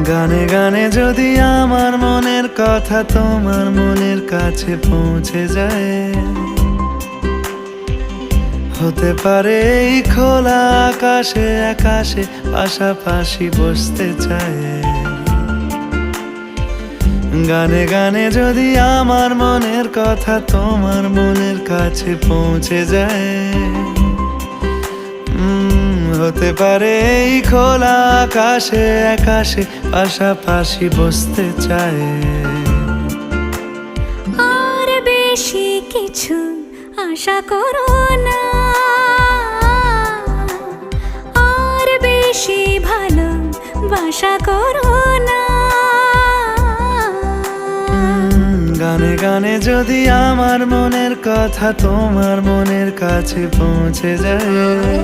গানে গানে যদি আমার মনের কথা তোমার মনের কাছে পৌঁছে যায়, হতে পারে এই খোলা আকাশে আকাশে পাশাপাশি বসতে চায়। গানে গানে যদি আমার মনের কথা তোমার মনের কাছে পৌঁছে যায়, হতে পারে এই খোলা আকাশে আকাশে পাশাপাশি বসতে চায়। আর বেশি কিছু আশা করো না, আর বেশি ভালোবাসা করো না। গানে গানে যদি আমার মনের কথা তোমার মনের কাছে পৌঁছে যায়,